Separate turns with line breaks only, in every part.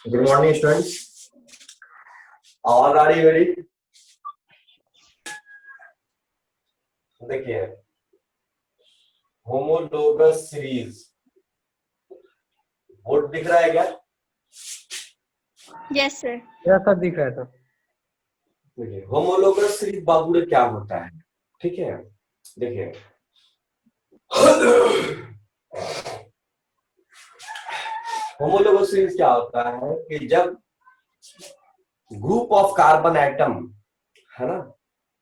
Good morning students. आवाज आ रही है मेरी? देखिए, होमोलोगस सीरीज बोर्ड दिख रहा है क्या?
Yes sir.
सर दिख रहा है सर।
देखिए, होमोलोगस सीरीज बाबू रे क्या होता है? ठीक है, देखिए होमोलोगस सीरीज क्या होता है कि जब ग्रुप ऑफ कार्बन एटम, है ना,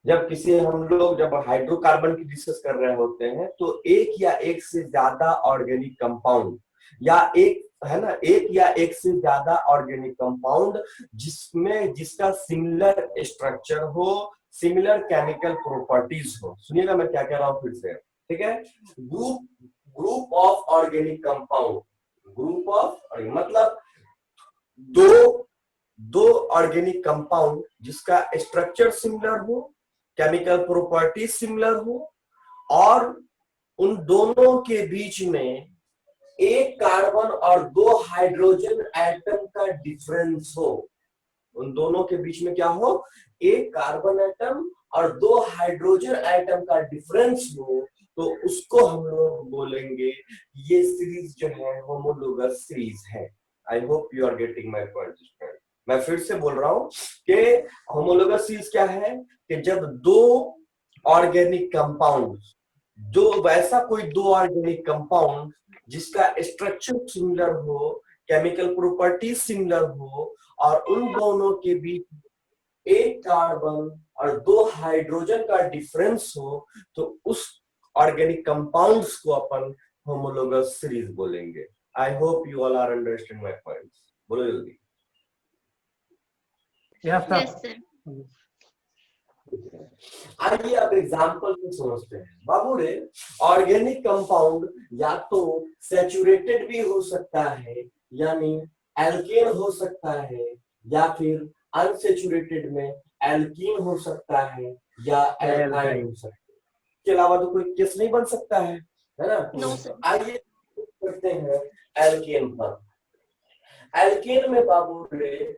जब किसी हम लोग जब हाइड्रोकार्बन की डिस्कस कर रहे होते हैं तो एक या एक से ज्यादा ऑर्गेनिक कंपाउंड या एक, है ना, एक या एक से ज्यादा ऑर्गेनिक कंपाउंड जिसमें जिसका सिमिलर स्ट्रक्चर हो, सिमिलर केमिकल प्रॉपर्टीज हो। सुनिएगा मैं क्या कह रहा हूं फिर से, ठीक है। Group group of organic compound, group of मतलब दो दो ऑर्गेनिक कंपाउंड जिसका स्ट्रक्चर सिमिलर हो, केमिकल प्रॉपर्टी सिमिलर हो और उन दोनों के बीच में एक कार्बन और दो हाइड्रोजन एटम का डिफरेंस हो। उन दोनों के बीच में क्या हो? एक कार्बन एटम और दो हाइड्रोजन एटम का डिफरेंस हो, तो उसको हम लोग बोलेंगे ये सीरीज जो है होमोलोगस सीरीज है। I hope you are getting my point. मैं फिर से बोल रहा हूं कि होमोलोगस सीरीज क्या है कि जब दो ऑर्गेनिक कंपाउंड, जो वैसा कोई दो ऑर्गेनिक कंपाउंड जिसका स्ट्रक्चर सिमिलर हो, केमिकल प्रॉपर्टी सिमिलर हो और उन दोनों के बीच एक कार्बन और दो हाइड्रोजन का डिफरेंस हो, तो उस ऑर्गेनिक कंपाउंड्स को अपन होमोलोगस सीरीज बोलेंगे। I hope you all are understand my points. बोलो जल्दी।
Yes sir.
आइए अब एग्जांपल में समझते हैं। बाबू रे, ऑर्गेनिक कंपाउंड या तो सैचुरेटेड भी हो सकता है, यानी एल्केन हो सकता है, या फिर अनसैचुरेटेड में एल्कीन हो सकता है या एल्काइन हो सकता है। इसके अलावा तो कोई केस नहीं बन सकता है ना?
No sir.
आइए करते हैं एल्केन पर। एल्केन में बाबू रे,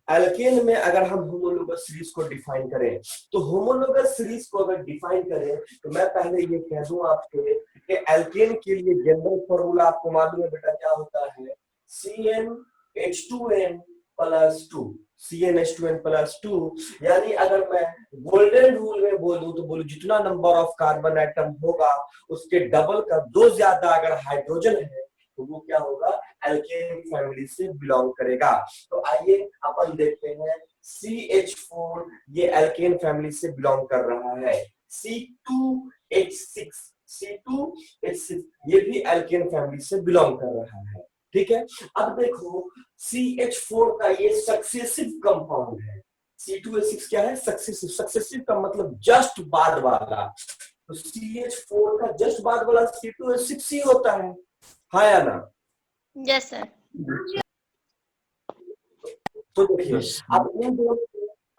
एल्केन में अगर हम होमोलोगस सीरीज को डिफाइन करें, तो होमोलोगस सीरीज को अगर डिफाइन करें तो मैं पहले ये कह दूं आपको कि एल्केन के लिए जनरल फॉर्मूला आपको मालूम है बेटा क्या होता है? CnH2n plus 2, CnH2n plus 2। यानी अगर मैं गोल्डन रूल में बोलूं तो बोलूं जितना नंबर ऑफ कार्बन एटम होगा उसके डबल का दो ज्यादा अगर हाइड्रोजन है तो वो क्या होगा? एल्केन फैमिली से बिलोंग करेगा। तो आइए अपन देखते हैं CH4 ये एल्केन फैमिली से बिलोंग कर रहा है। C2H6, C2H6 ये भी एल्केन फैमिली से बिलोंग कर रहा है। ठीक है, अब देखो CH4 का ये सक्सेसिव कंपाउंड है। C2H6 क्या है? सक्सेसिव। सक्सेसिव का मतलब जस्ट बाद वाला, तो CH4 का जस्ट बाद वाला C2H6 ही होता है, हाँ या ना?
Yes sir.
तो देखिए, अब इन दोनों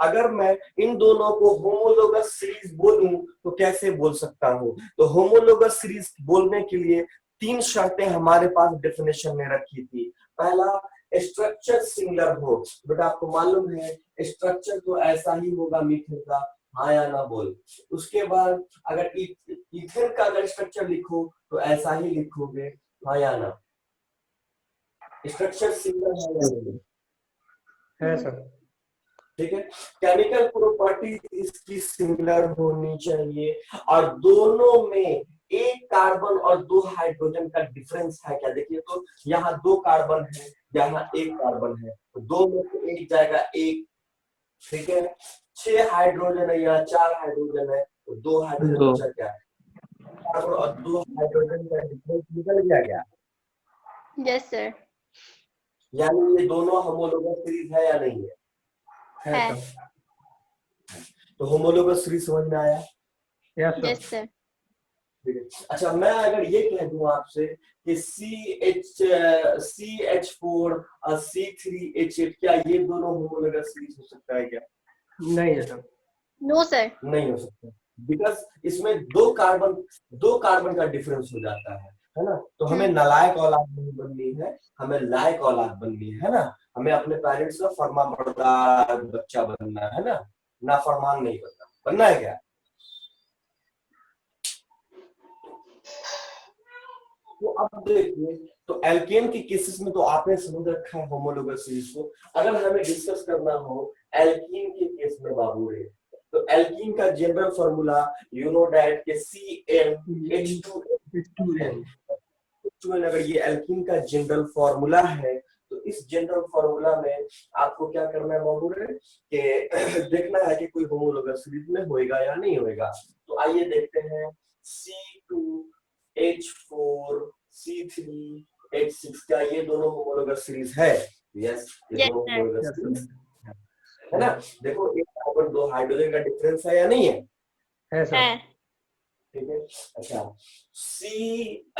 अगर मैं इन दोनों को होमोलोगस सीरीज बोलूं तो कैसे बोल सकता हूं? तो होमोलोगस सीरीज बोलने के लिए तीन शर्तें हमारे पास डेफिनेशन में रखी थी। पहला, स्ट्रक्चर सिमिलर हो। बेटा आपको मालूम है स्ट्रक्चर तो ऐसा ही होगा मीथेन का, हाँ या ना बोल। उसके बाद अगर इथेन का अगर स्ट्रक्चर लिखो तो ऐसा ही लिखोगे, हाँ या ना? स्ट्रक्चर सिमिलर
है सर।
ठीक है। केमिकल प्रॉपर्टी इसकी सिमिलर होनी चाहिए और दोनों में एक कार्बन और दो हाइड्रोजन का डिफरेंस है क्या? देखिए, तो यहाँ दो कार्बन है, यहाँ एक कार्बन है, तो दो में से एक जाएगा एक। ठीक है, 6 हाइड्रोजन है, यहाँ 4 हाइड्रोजन है, तो दो हाइड्रोजन बचा क्या? कार्बन और दो हाइड्रोजन का डिफरेंस निकल गया क्या?
Yes sir.
यानी ये दोनों होमोलोगस सीरीज है या नहीं है?
है।
तो होमोलोगस सीरीज समझ में आया?
Yes sir.
अच्छा, मैं अगर ये कह दूं आपसे कि CH4 और C3H8 क्या ये दोनों होमोलोगस सीरीज हो सकता है क्या?
नहीं है सर।
No sir.
नहीं हो सकता, बिकॉज इसमें दो कार्बन का डिफरेंस हो जाता है। है ना। तो हमें नालायक औलाद नहीं बननी है, हमें लायक औलाद बननी है ना। हमें अपने पेरेंट्स का फरमाबरदार बच्चा बनना है ना, नाफरमान नहीं बनना है क्या। तो अब देखिए, तो एल्केन के केसेस में तो आपने समझ रखा है होमोलोगस सीरीज को। अगर हमें डिस्कस करना हो एल्कीन के केस में बाबू रे, तो एल्कीन का general formula you know that के CnH2n। अगर ये एल्कीन का जनरल फार्मूला है, तो इस जनरल फार्मूला में आपको क्या करना है बाबू रे, कि देखना है कि कोई होमोलोगस सीरीज में होएगा या नहीं होएगा। तो आइए देखते हैं, C2H4C3H6 का ये दोनों होमोलोगस सीरीज है। यस, ये
Yes,
दोनों
sir.
होमोलोगस सीरीज है ना। देखो एक कार्बन दो हाइड्रोजन का डिफरेंस है या नहीं है।
है सर।
है।
ठीक है। अच्छा, सी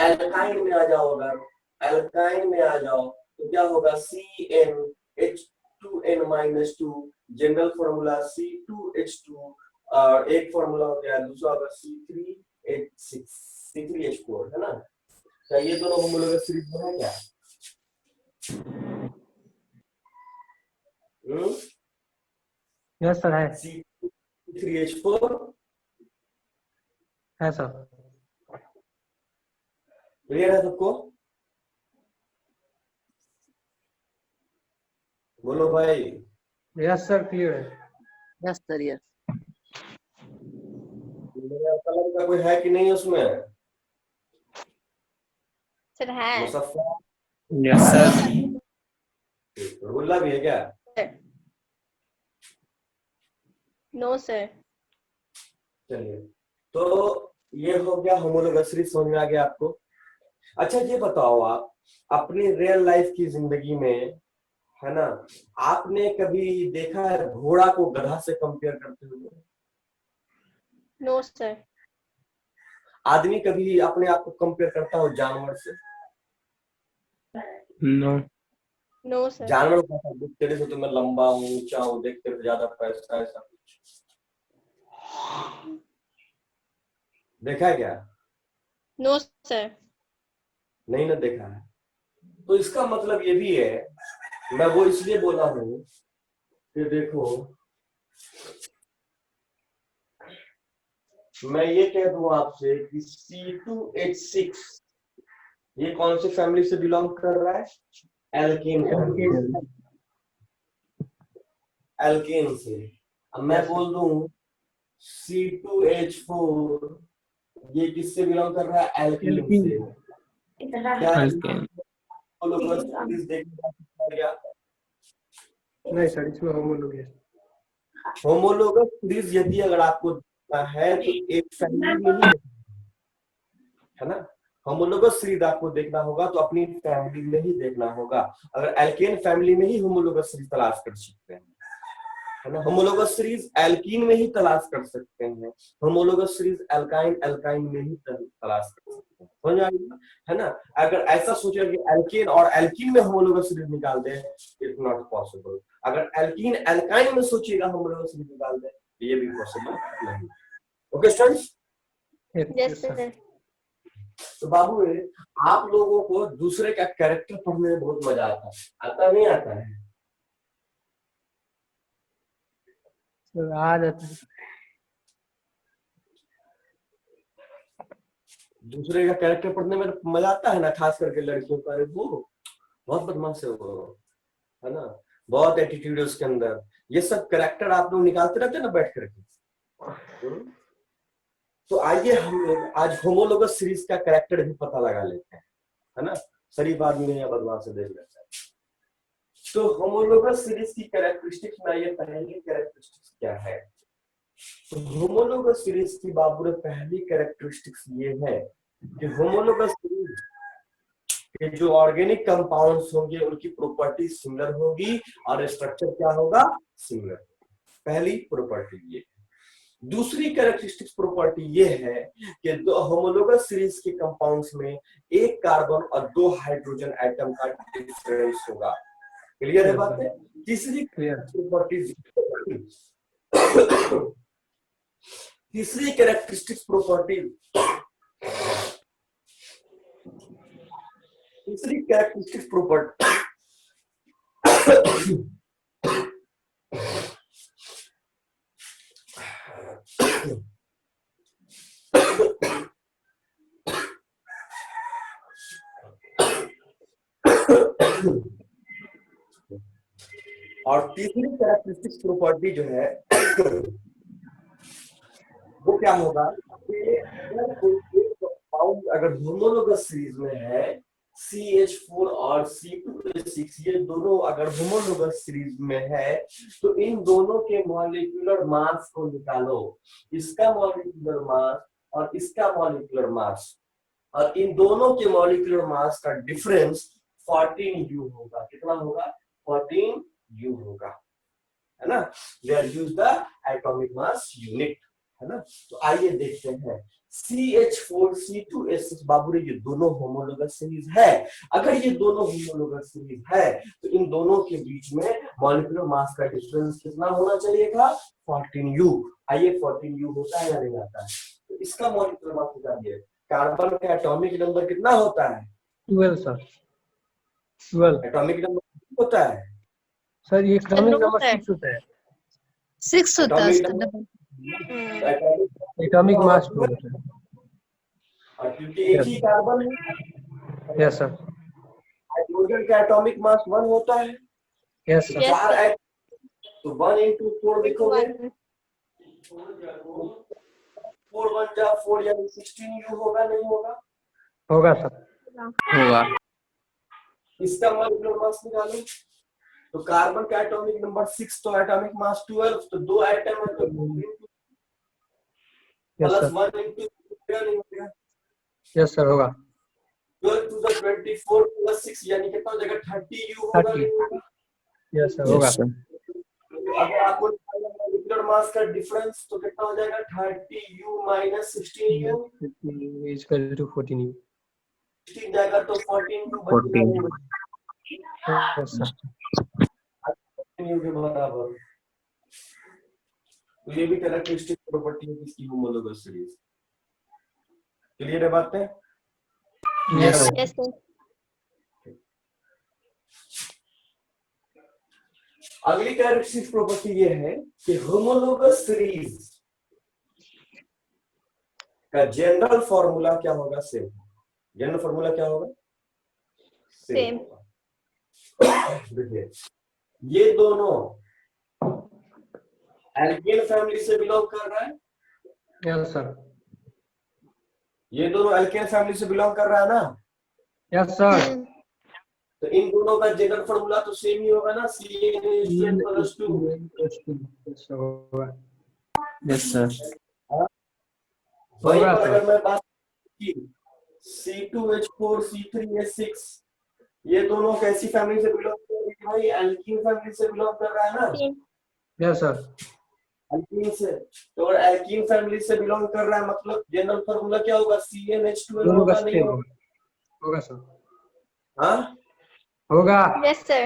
एल्काइन में आ जाओ, अगर एल्काइन में आ जाओ तो क्या होगा, CnH2n-2, जनरल फॉर्मूला C2H2, और एक फॉर्मूला हो गया, दूसरा होगा C3H4 है ना। क्या ये दोनों होमोलोगस सीरीज में है क्या।
यस सर है।
C3H4
है सर।
क्लियर है सबको, बोलो भाई।
यस सर क्लियर है।
Yes sir yes.
मेरा कलर का कोई है कि नहीं उसमें,
सर है।
मुसफ्फा
यस सर।
रसगुल्ला भी है क्या।
No sir.
चलिए, तो ये हो गया होमोलोगस सीरीज, समझ में आ गया आपको। अच्छा ये बताओ, आप अपनी रियल लाइफ की जिंदगी में, है ना, आपने कभी देखा है घोड़ा को गधा से कंपेयर करते हुए।
No sir.
आदमी कभी अपने आप को कंपेयर करता हो जानवर से।
नो।
No sir.
जानवर कहता है, तेरे से तो मैं लंबा हूँ, ऊंचा हूँ, देख तेरे से ज्यादा पैसा, ऐसा कुछ देखा है क्या।
No sir.
नहीं ना देखा है। तो इसका मतलब ये भी है, मैं वो इसलिए बोला हूँ कि देखो, मैं ये कह दूं आपसे कि C2H6 ये कौन सी फैमिली से बिलोंग कर रहा है, एल्केन फैमिली, एल्केन से। अब मैं बोल दूं C2H4 ये किससे बिलोंग कर रहा है, एल्कीन से। क्या
एल्केन।
नहीं सर इसमें होमोलोगस।
होमोलोगस सीरीज यदि अगर आपको देखना है तो एक फैमिली में ही है ना। होमोलोगस सीरीज आपको देखना होगा तो अपनी फैमिली में ही देखना होगा। अगर एल्केन फैमिली में ही होमोलोगस सीरीज तलाश कर सकते हैं, है ना। होमोलोगस सीरीज एल्कीन में ही तलाश कर सकते हैं, होमोलोगस सीरीज एल्काइन एल्काइन में ही तलाश कर सकते हैं, समझ आ गया है ना। अगर ऐसा सोचे कि एल्केन और एल्कीन में होमोलोगस सीरीज निकाल दे, इट्स नॉट पॉसिबल। अगर एल्कीन एल्काइन में सोचिएगा होमोलोगस सीरीज निकाल दे, ये भी पॉसिबल नहीं। Okay students.
Yes sir.
तो बाबू आप लोगों को दूसरे का कैरेक्टर पढ़ने में बहुत मजा आता नहीं आता है।
सर आ जाता है।
दूसरे का कैरेक्टर पढ़ने में मजा आता है ना, खास करके लड़कियों का। वो बहुत बदमाश है वो, है ना, बहुत एटीट्यूड है उसके अंदर। ये सब कैरेक्टर आप लोग निकालते रहते हैं ना बैठ करके। तो आइए हम लोग आज होमोलोगस सीरीज का कैरेक्टर भी पता लगा लेते हैं, है ना। शरीफ आदमी है या बदमाश है देख लेते हैं। तो होमोलोगस सीरीज की कैरेक्टरिस्टिक्स में ये पहली कैरेक्टरिस्टिक्स क्या है। तो होमोलोगस सीरीज की बाबू में पहली कैरेक्टरिस्टिक्स ये है कि होमोलोगस सीरीज के जो ऑर्गेनिक कंपाउंड्स होंगे उनकी प्रॉपर्टी सिमिलर होगी और स्ट्रक्चर क्या होगा, सिमिलर। पहली प्रॉपर्टी ये। दूसरी कैरेक्टरिस्टिक्स प्रॉपर्टी ये है कि दो होमोलोगस सीरीज के कंपाउंड्स में एक कार्बन और दो हाइड्रोजन एटम का डिफरेंस होगा। क्लियर है बात है। तीसरी प्रॉपर्टी, तीसरी कैरेक्टरिस्टिक्स प्रॉपर्टी तीसरी कैरेक्टरिस्टिक प्रॉपर्टी और तीसरी कैरेक्टरिस्टिक प्रॉपर्टी जो है वो क्या होगा कि अगर कोई एक कंपाउंड अगर होमोलोगस सीरीज में है CH4 और C2H6 ये दोनों अगर होमोलोगस सीरीज में है तो इन दोनों के मॉलिक्यूलर मास को निकालो, इसका मॉलिक्यूलर मास और इसका मॉलिक्यूलर मास, और इन दोनों के मॉलिक्यूलर मास का डिफरेंस 14U होगा। कितना होगा? 14U होगा, है ना। Where use the atomic mass unit, है ना। तो आइए देखते हैं CH4 C2H6 बाबूरे ये दोनों होमोलोगस सीरीज है। अगर ये दोनों होमोलोगस सीरीज है तो इन दोनों के बीच में मॉलिक्यूलर मास का डिफरेंस कितना होना चाहिए था? 14U। आइए 14U होता है या नहीं आता है? तो इसका मॉलिक्यूलर मास बताइए। कार्बन का एटॉमिक नंबर कितना होता है?
12 सर, 12
एटॉमिक नंबर होता है
सर, ये एटॉमिक
नो
नंबर
सर
6 होता है।
6 होता है
एटॉमिक
उसका
नंबर
डबल।
एटॉमिक मास 2 होता है।
और क्योंकि एक ही कार्बन है,
यस सर,
हाइड्रोजन का एटॉमिक मास 1 होता है।
यस सर,
Yes,
चार
sir.
तो 1 into 4 लिखोगे,
1.
4 1 जा 4 यानी 16U होगा, नहीं होगा?
होगा सर,
होगा।
इसका मॉलिक्यूलर मास निकालो। तो कार्बन का एटॉमिक नंबर 6 तो एटॉमिक मास 12, तो दो एटम है तो 2
यस
प्लस
सर,
1 into नहीं होगा।
यस सर, होगा
12 to the 24 plus 6 यानी कितना हो जाएगा? 30U होगा,
30,
नहीं होगा?
यस सर, होगा।
Yes sir.
अगर आपको मॉलिक्यूलर मास का डिफरेंस तो कितना हो जाएगा? 30U minus 16U,
is equal to 14U।
16 जाएगा तो 14U बचेगा,
14
नहीं बचेगा?
यस सर,
14U के बराबर। तो ये भी कैरेक्टरिस्टिक प्रॉपर्टी है किसकी? Homologous series. क्लियर है बात है?
Yes
yes.
Sir,
Yes, sir.
अगली कैरेक्टरिस्टिक प्रॉपर्टी ये है कि होमोलोगस सीरीज का जनरल फॉर्मूला क्या होगा? सेम। जनरल फॉर्मूला क्या होगा?
Same.
होगा। देखिए ये दोनों एल्केन फैमिली से बिलोंग कर रहा है,
यस सर,
ये दोनों एल्केन फैमिली से बिलोंग कर रहा है ना।
Yes sir,
Hmm.
तो इन दोनों का जनरल फॉर्मूला तो सेम ही होगा ना, CnH2n+2।
यस होगा,
यस सर।
वहीं
होगा
पर
सर,
अगर मैं बात की C2H4 C3H6 ये दोनों कैसी फैमिली से बिलोंग कर रहे हैं? भाई एल्कीन फैमिली से बिलोंग कर रहा है ना।
Same.
यस सर,
एल्कीन से, तो अगर एल्कीन फैमिली से बिलोंग कर रहा है मतलब जनरल फॉर्मूला क्या होगा? CnH2n
दोनों का
होगा, नहीं
सेम
होगा?
होगा सर,
हाँ,
होगा।
Yes, sir.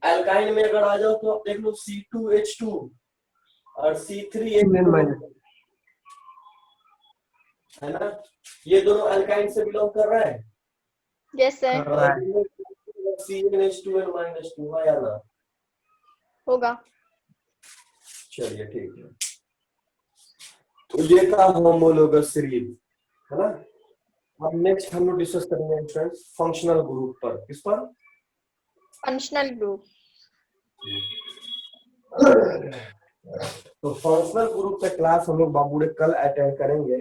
एल्काइन में अगर आ जाओ तो आप देख लो C2H2 और
N
C3H2
माइनस,
है ना, ये दोनों एल्काइन से बिलोंग कर रहा है।
Yes, sir.
कर रहा है।
CnH2n-2 है या ना?
होगा.
चलिए ठीक है, तो ये था होमोलोगस सीरीज, है ना। अब नेक्स्ट हम लोग डिस्कस करेंगे फ्रेंड्स फंक्शनल ग्रुप पर। किस पर?
Functional group.
तो फंक्शनल ग्रुप का क्लास हम लोग बाबूड़े कल अटेंड करेंगे,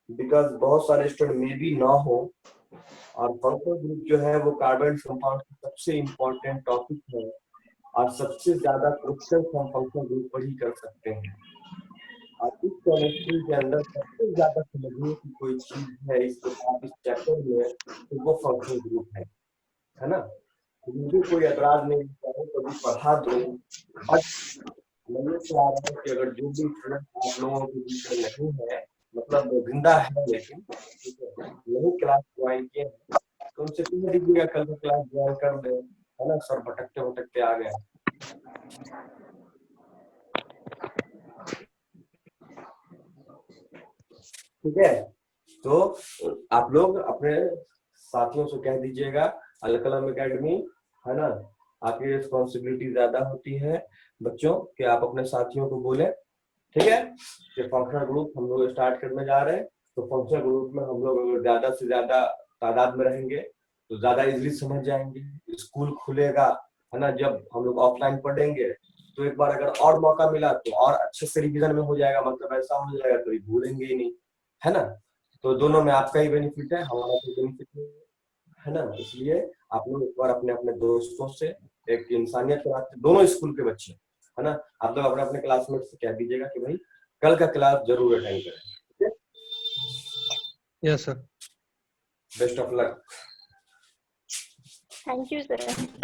बिकॉज बहुत सारे स्टूडेंट मे भी ना हो, और फंक्शनल ग्रुप जो है वो कार्बन कंपाउंड का सबसे इम्पोर्टेंट टॉपिक है, और सबसे ज्यादा क्वेश्चन हम फंक्शनल ग्रुप पर ही कर सकते हैं। और इस केमिस्ट्री के अंदर सबसे ज्यादा समझने की कोई चीज है इस इस चैप्टर में तो वो फंक्शनल ग्रुप है ना। तो मुझे कोई एतराज नहीं है, कभी पढ़ा दो। और मैं ये चाह रहा हूँ कि अगर जो भी स्टूडेंट आप लोगों के बीच में नहीं है, मतलब जिंदा है लेकिन ठीक है, नहीं क्लास ज्वाइन किए हैं, तो उनसे कह दीजिएगा कल को क्लास ज्वाइन कर दे, है ना। सर भटकते भटकते आ गए, ठीक है। तो आप लोग अपने साथियों से कह दीजिएगा अलकलम एकेडमी, है ना, आपकी रिस्पॉन्सिबिलिटी ज्यादा होती है बच्चों कि आप अपने साथियों को बोले, ठीक है। ये फंक्शनल ग्रुप हम लोग स्टार्ट करने जा रहे हैं, तो फंक्शनल ग्रुप में हम लोग अगर ज्यादा से ज्यादा तादाद में रहेंगे तो ज्यादा इजीली समझ जाएंगे। स्कूल खुलेगा, है ना, जब हम लोग ऑफलाइन पढ़ेंगे तो एक बार अगर और मौका मिला तो और अच्छे से रिवीजन में हो जाएगा, मतलब ऐसा हो जाएगा कभी भूलेंगे ही नहीं, है ना। तो दोनों में आपका ही बेनिफिट है, हमारा कोई बेनिफिट है ना। इसलिए आप लोग एक बार अपने अपने दोस्तों से, एक इंसानियत के नाते, दोनों स्कूल के बच्चे, है ना, आप लोग अपने अपने क्लासमेट से कह दीजिएगा कि भाई कल का क्लास जरूर अटेंड करें।
Yes sir.
Best of luck.
Thank you sir.